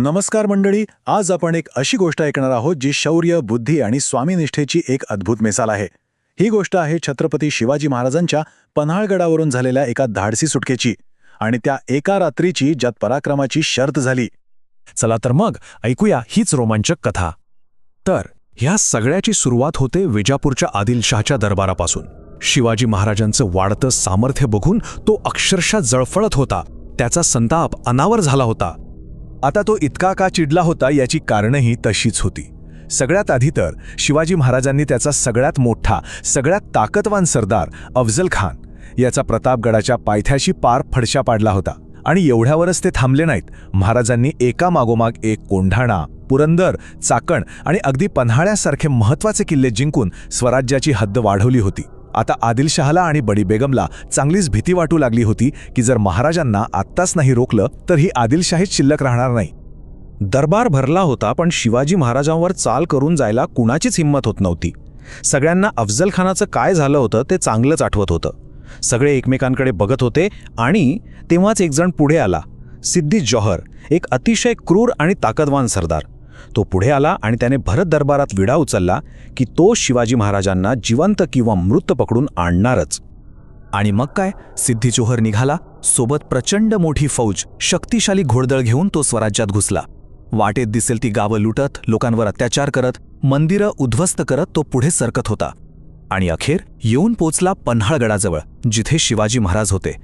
नमस्कार मंडळी, आज आपण एक अशी गोष्ट ऐकणार आहोत जी शौर्य, बुद्धी आणि स्वामीनिष्ठेची एक अद्भुत मिसाल आहे. ही गोष्ट आहे छत्रपती शिवाजी महाराजांच्या पन्हाळगडावरून झालेल्या एका धाडसी सुटकेची आणि त्या एका रात्रीची ज्यात पराक्रमाची शर्त झाली. चला तर मग ऐकूया हीच रोमांचक कथा. तर ह्या सगळ्याची सुरुवात होते विजापूरच्या आदिलशहाच्या दरबारापासून. शिवाजी महाराजांचं वाढतं सामर्थ्य बघून तो अक्षरशः जळफळत होता. त्याचा संताप अनावर झाला होता. आता तो इतका का चिडला होता याची कारणंही तशीच होती. सगळ्यात आधी तर शिवाजी महाराजांनी त्याचा सगळ्यात मोठा, सगळ्यात ताकदवान सरदार अफझल खान याचा प्रतापगडाच्या पायथ्याशी पार फडशा पाडला होता. आणि एवढ्यावरच ते थांबले नाहीत. महाराजांनी एकामागोमाग एक कोंढाणा, पुरंदर, चाकण आणि अगदी पन्हाळ्यासारखे महत्त्वाचे किल्ले जिंकून स्वराज्याची हद्द वाढवली होती. आता आदिलशहाला आणि बडी बेगमला चांगलीच भीती वाटू लागली होती की जर महाराजांना आत्ताच नाही रोखलं तर ही आदिलशाहीच शिल्लक राहणार नाही. दरबार भरला होता, पण शिवाजी महाराजांवर चाल करून जायला कुणाचीच हिंमत होत नव्हती. सगळ्यांना अफझल खानाचं काय झालं होतं ते चांगलंच आठवत होतं. सगळे एकमेकांकडे बघत होते आणि तेव्हाच एक जण पुढे आला. सिद्दी जौहर, एक अतिशय क्रूर आणि ताकदवान सरदार. तो पुढे आला आणि त्याने भरत दरबारात विडा उचलला की तो शिवाजी महाराजांना जिवंत किंवा मृत पकडून आणणारच. आणि मग काय, सिद्दी जौहर निघाला. सोबत प्रचंड मोठी फौज, शक्तिशाली घोडदळ घेऊन तो स्वराज्यात घुसला. वाटेत दिसेल ती गावं लुटत, लोकांवर अत्याचार करत, मंदिरं उद्ध्वस्त करत तो पुढे सरकत होता. आणि अखेर येऊन पोचला पन्हाळगडाजवळ, जिथे शिवाजी महाराज होते.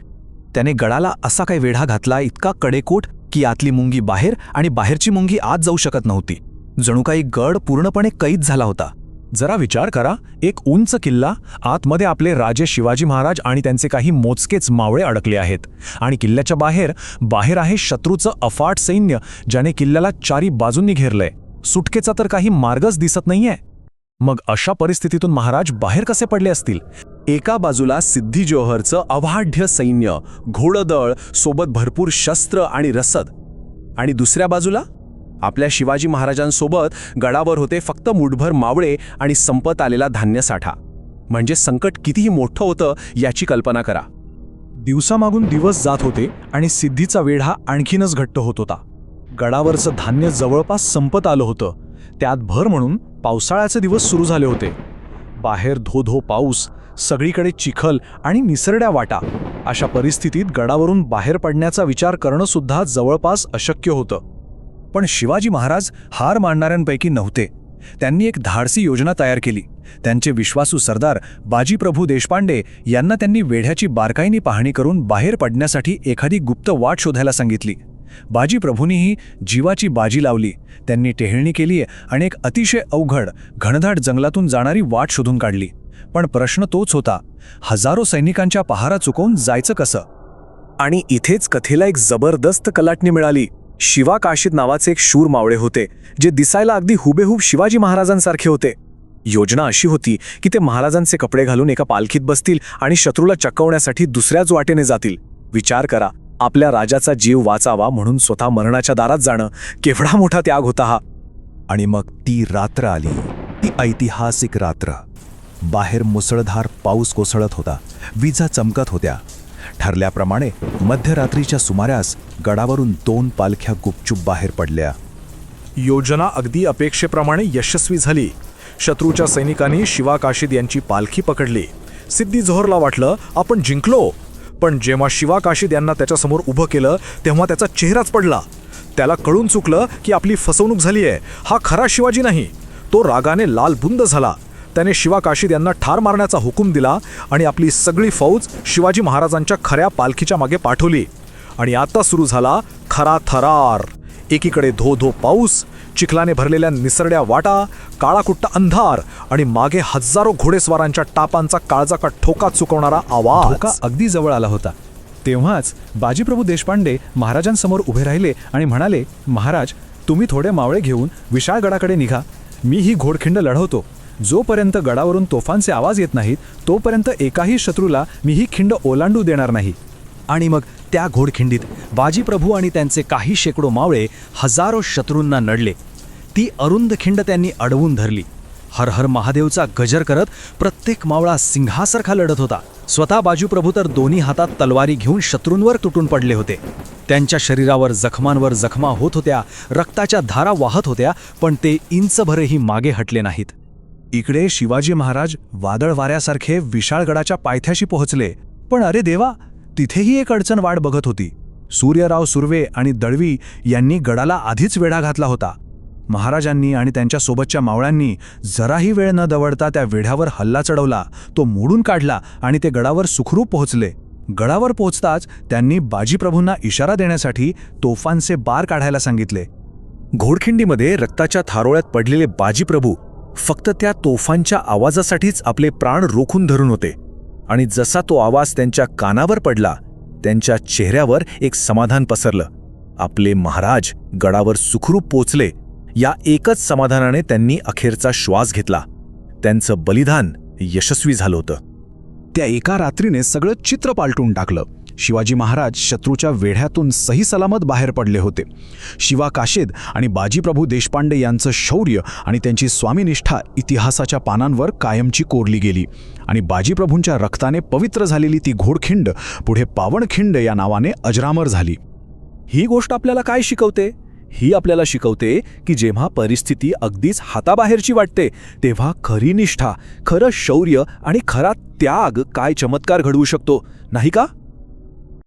त्याने गडाला असा काही वेढा घातला, इतका कडेकोट की आतली मुंगी बाहेर आणि बाहेरची मुंगी आत जाऊ शकत नव्हती. जणू काही गड पूर्णपणे कैद झाला होता. जरा विचार करा, एक उंच किल्ला, आतमध्ये आपले राजे शिवाजी महाराज आणि त्यांचे काही मोजकेच मावळे अडकले आहेत. आणि किल्ल्याच्या बाहेर आहे शत्रूचं अफाट सैन्य, ज्याने किल्ल्याला चारी बाजूंनी घेरलंय. सुटकेचा तर काही मार्गच दिसत नाहीये. मग अशा परिस्थितीतून महाराज बाहेर कसे पडले असतील? एका बाजूला सिद्दी जौहरचं अवाढ्य सैन्य, घोडदळ, सोबत भरपूर शस्त्र आणि रसद. आणि दुसऱ्या बाजूला आपल्या शिवाजी महाराजांसोबत गडावर होते फक्त मुठभर मावळे आणि संपत आलेला धान्यसाठा. म्हणजे संकट कितीही मोठं होतं याची कल्पना करा. दिवसामागून दिवस जात होते आणि सिद्धीचा वेढा आणखीनच घट्ट होत होता. गडावरचं धान्य जवळपास संपत आलं होतं. त्यात भर म्हणून पावसाळ्याचे दिवस सुरू झाले होते. बाहेर धो पाऊस, सगळीकडे चिखल आणि निसरड्या वाटा. अशा परिस्थितीत गडावरून बाहेर पडण्याचा विचार करणं सुद्धा जवळपास अशक्य होतं. पण शिवाजी महाराज हार मानणाऱ्यांपैकी नव्हते. त्यांनी एक धाडसी योजना तयार केली. त्यांचे विश्वासू सरदार बाजीप्रभू देशपांडे यांना त्यांनी वेढ्याची बारकाईने पाहणी करून बाहेर पडण्यासाठी एखादी गुप्त वाट शोधायला सांगितली. बाजीप्रभूंनीही जीवाची बाजी लावली. त्यांनी टेहळणी केली आणि एक अतिशय अवघड, घनदाट जंगलातून जाणारी वाट शोधून काढली. पण प्रश्न तोच होता, हजारो सैनिकांच्या पहारा चुकवून जायचं कसं? आणि इथेच कथेला एक जबरदस्त कलाटणी मिळाली. शिवा काशीद नावाचे एक शूर मावळे होते, जे दिसायला अगदी हुबेहूब शिवाजी महाराजांसारखे होते. योजना अशी होती की ते महाराजांचे कपडे घालून एका पालखीत बसतील आणि शत्रूला चकवण्यासाठी दुसऱ्याच वाटेने जातील. विचार करा, आपल्या राजाचा जीव वाचावा म्हणून स्वतः मरणाच्या दारात जाणं, केवढा मोठा त्याग होता हा. आणि मग ती रात्र आली, ती ऐतिहासिक रात्र. बाहेर मुसळधार पाऊस कोसळत होता, विजा चमकत होत्या. ठरल्याप्रमाणे मध्यरात्रीच्या सुमारास गडावरून 2 पालख्या गुपचूप बाहेर पडल्या. योजना अगदी अपेक्षेप्रमाणे यशस्वी झाली. शत्रूच्या सैनिकांनी शिवा काशीद यांची पालखी पकडली. सिद्दी जौहरला वाटलं आपण जिंकलो. पण जेव्हा शिवा काशीद यांना त्याच्यासमोर उभं केलं तेव्हा त्याचा चेहराच पडला. त्याला कळून चुकलं की आपली फसवणूक झाली आहे. हा खरा शिवाजी नाही. तो रागाने लालबुंद झाला. त्याने शिवा काशीद यांना ठार मारण्याचा हुकूम दिला आणि आपली सगळी फौज शिवाजी महाराजांच्या खऱ्या पालखीच्या मागे पाठवली. आणि आता सुरू झाला खरा थरार. एकीकडे धो पाऊस, चिखलाने भरलेल्या निसरड्या वाटा, काळाकुट्ट अंधार आणि मागे हजारो घोडेस्वारांच्या टापांचा काळजाका ठोका चुकवणारा आवाज. धोका अगदी जवळ आला होता. तेव्हाच बाजीप्रभू देशपांडे महाराजांसमोर उभे राहिले आणि म्हणाले, महाराज, तुम्ही थोडे मावळे घेऊन विशाळगडाकडे निघा. मी ही घोडखिंड लढवतो. जोपर्यंत गडावरून तोफांचे आवाज येत नाहीत तोपर्यंत एकाही शत्रूला मी ही खिंड ओलांडू देणार नाही. आणि मग त्या घोडखिंडीत बाजीप्रभू आणि त्यांचे काही शेकडो मावळे हजारो शत्रूंना नडले. ती अरुंद खिंड त्यांनी अडवून धरली. हर हर महादेवचा गजर करत प्रत्येक मावळा सिंहासारखा लढत होता. स्वतः बाजीप्रभू तर दोन्ही हातात तलवारी घेऊन शत्रूंवर तुटून पडले होते. त्यांच्या शरीरावर जखमांवर जखमा होत होत्या, रक्ताच्या धारा वाहत होत्या, पण ते इंचभरही मागे हटले नाहीत. इकडे शिवाजी महाराज वादळ वाऱ्यासारखे विशाळगडाच्या पायथ्याशी पोहोचले. पण अरे देवा, तिथेही एक अडचण वाट बघत होती. सूर्यराव सुर्वे आणि दळवी यांनी गडाला आधीच वेढा घातला होता. महाराजांनी आणि त्यांच्या सोबतच्या मावळ्यांनी जराही वेळ न दवडता त्या वेढ्यावर हल्ला चढवला, तो मोडून काढला आणि ते गडावर सुखरूप पोहोचले. गडावर पोहोचताच त्यांनी बाजीप्रभूंना इशारा देण्यासाठी तोफांचे बार काढायला सांगितले. घोडखिंडीमध्ये रक्ताच्या थारोळ्यात पडलेले बाजीप्रभू फक्त त्या तोफांच्या आवाजासाठीच आपले प्राण रोखून धरून होते. आणि जसा तो आवाज त्यांच्या कानावर पडला, त्यांच्या चेहऱ्यावर एक समाधान पसरलं. आपले महाराज गडावर सुखरूप पोचले, या एकच समाधानाने त्यांनी अखेरचा श्वास घेतला. त्यांचं बलिदान यशस्वी झालं होतं. त्या एका रात्रीने सगळं चित्र पालटून टाकलं. शिवाजी महाराज शत्रूच्या वेढ्यातून सही सलामत बाहेर पडले होते. शिवा काशेद आणि बाजीप्रभू देशपांडे यांचं शौर्य आणि त्यांची स्वामीनिष्ठा इतिहासाच्या पानांवर कायमची कोरली गेली. आणि बाजीप्रभूंच्या रक्ताने पवित्र झालेली ती घोडखिंड पुढे पावनखिंड या नावाने अजरामर झाली. ही गोष्ट आपल्याला काय शिकवते? ही आपल्याला शिकवते की जेव्हा परिस्थिती अगदीच हाताबाहेरची वाटते, तेव्हा खरी निष्ठा, खरं शौर्य आणि खरा त्याग काय चमत्कार घडवू शकतो, नाही का?